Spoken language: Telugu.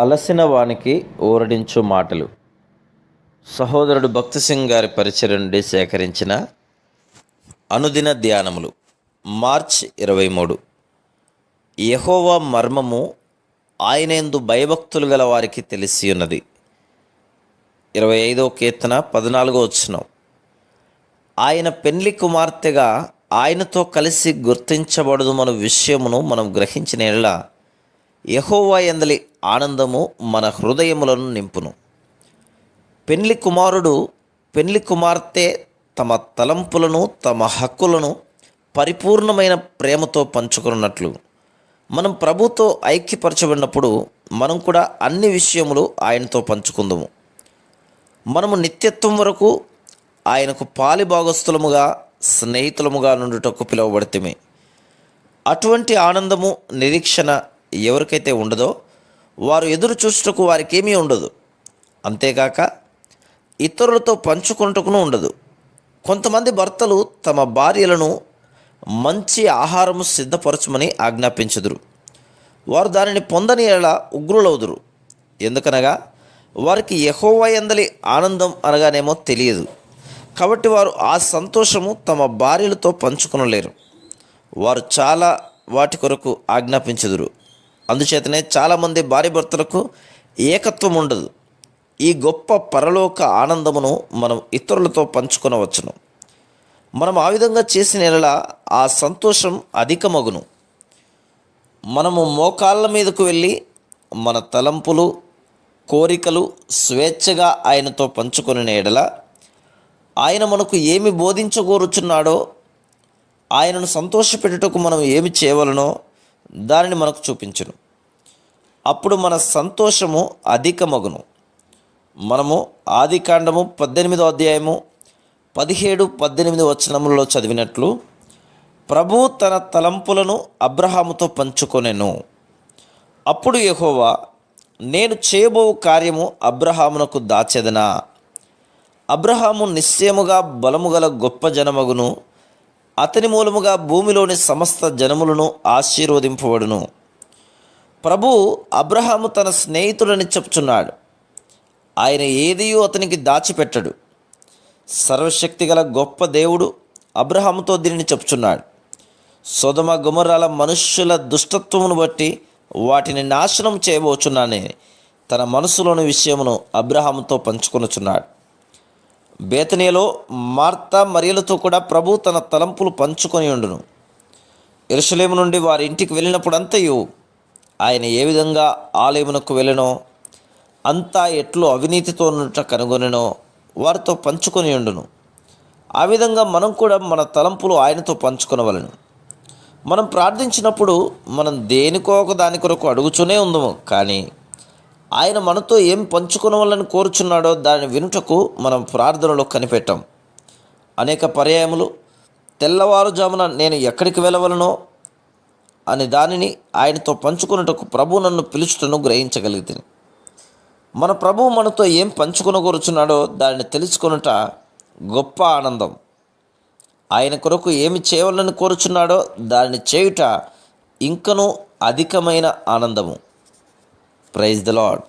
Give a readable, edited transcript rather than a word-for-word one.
అలసిన వానికి ఊరడించు మాటలు. సహోదరుడు భక్తి సింగ్ గారి పరిచయం నుండి సేకరించిన అనుదిన ధ్యానములు. మార్చ్ 23. యెహోవా మర్మము ఆయనందు భయభక్తులు గల వారికి తెలిసి ఉన్నది. 25వ కీర్తన 14వ వచనం. ఆయన పెండ్లి కుమార్తెగా ఆయనతో కలిసి గుర్తించబడదు మన విషయమును మనం గ్రహించిన యెడల యెహోవా యందలి ఆనందము మన హృదయములను నింపును. పెండ్లి కుమారుడు పెండ్లి కుమార్తె తమ తలంపులను తమ హక్కులను పరిపూర్ణమైన ప్రేమతో పంచుకున్నట్లు మనం ప్రభుతో ఐక్యపరచబడినప్పుడు మనం కూడా అన్ని విషయములు ఆయనతో పంచుకుందాము. మనము నిత్యత్వం వరకు ఆయనకు పాలి భాగస్థులముగా స్నేహితులముగా నుండుటకు పిలువబడితిమి. అటువంటి ఆనందము నిరీక్షణ ఎవరికైతే ఉండదో వారు ఎదురు చూచుటకు వారికి ఏమీ ఉండదు. అంతేగాక ఇతరులతో పంచుకొనుటకును ఉండదు. కొంతమంది భర్తలు తమ భార్యలను మంచి ఆహారము సిద్ధపరచమని ఆజ్ఞాపించుదురు. వారు దానిని పొందని ఎలా ఉగ్రులవుదురు. ఎందుకనగా వారికి యెహోవా యందలి ఆనందం అనగానేమో తెలియదు. కాబట్టి వారు ఆ సంతోషము తమ భార్యలతో పంచుకొనలేరు. వారు చాలా వాటి కొరకు ఆజ్ఞాపించుదురు. అందుచేతనే చాలామంది భార్య భర్తలకు ఏకత్వం ఉండదు. ఈ గొప్ప పరలోక ఆనందమును మనం ఇతరులతో పంచుకొనవచ్చును. మనం ఆ విధంగా చేసిన యెడల ఆ సంతోషం అధికమగును. మనము మోకాళ్ళ మీదకు వెళ్ళి మన తలంపులు కోరికలు స్వేచ్ఛగా ఆయనతో పంచుకొనిన యెడల ఆయన మనకు ఏమి బోధించగోరుచున్నాడో, ఆయనను సంతోషపెట్టుటకు మనం ఏమి చేయవలనో దానిని మనకు చూపించును. అప్పుడు మన సంతోషము అధికమగును. మనము ఆదికాండము 18వ అధ్యాయము 17-18 వచనములలో చదివినట్లు ప్రభువు తన తలంపులను అబ్రహాముతో పంచుకొనెను. అప్పుడు యెహోవా, నేను చేయబో కార్యము అబ్రహామునకు దాచెదనా? అబ్రహాము నిశ్చయముగా బలముగల గొప్ప జనమగును. అతని మూలముగా భూమిలోని సమస్త జనములను ఆశీర్వదింపబడును. ప్రభువు అబ్రహాము తన స్నేహితుడని చెప్తున్నాడు. ఆయన ఏదియూ అతనికి దాచిపెట్టడు. సర్వశక్తిగల గొప్ప దేవుడు అబ్రహాముతో దీనిని చెప్తున్నాడు. సొదొమ గొమొర్రాల మనుష్యుల దుష్టత్వమును బట్టి వాటిని నాశనం చేయబోచున్నానని తన మనసులోని విషయమును అబ్రహాముతో పంచుకొనుచున్నాడు. బేతనియలో మార్తా మరియలతో కూడా ప్రభు తన తలంపులు పంచుకొని ఉండును. యెరూషలేము నుండి వారి ఇంటికి వెళ్ళినప్పుడంతయు ఆయన ఏ విధంగా ఆలయమునకు వెళ్ళినో అంతా ఎట్లు అవినీతితో ఉన్నట కనుగొనెనో వారితో పంచుకొని ఉండును. ఆ విధంగా మనం కూడా మన తలంపులు ఆయనతో పంచుకొనవలెను. మనం ప్రార్థించినప్పుడు మనం దేనికో ఒక దాని కొరకు అడుగుతూనే ఉందము, కానీ ఆయన మనతో ఏం పంచుకొనవలని కోరుచున్నాడో దాన్ని వినుటకు మనం ప్రార్థనలో కనిపెట్టాం. అనేక పర్యాయములు తెల్లవారుజామున నేను ఎక్కడికి వెళ్ళవలనో అని దానిని ఆయనతో పంచుకొనుటకు ప్రభు నన్ను పిలుచుటను గ్రహించగలిగితిని. మన ప్రభువు మనతో ఏం పంచుకొనగోరుచున్నాడో దానిని తెలుసుకొనుట గొప్ప ఆనందం. ఆయన కొరకు ఏమి చేయవాలని కోరుచున్నాడో దానిని చేయుట ఇంకనూ అధికమైన ఆనందము. Praise the lord.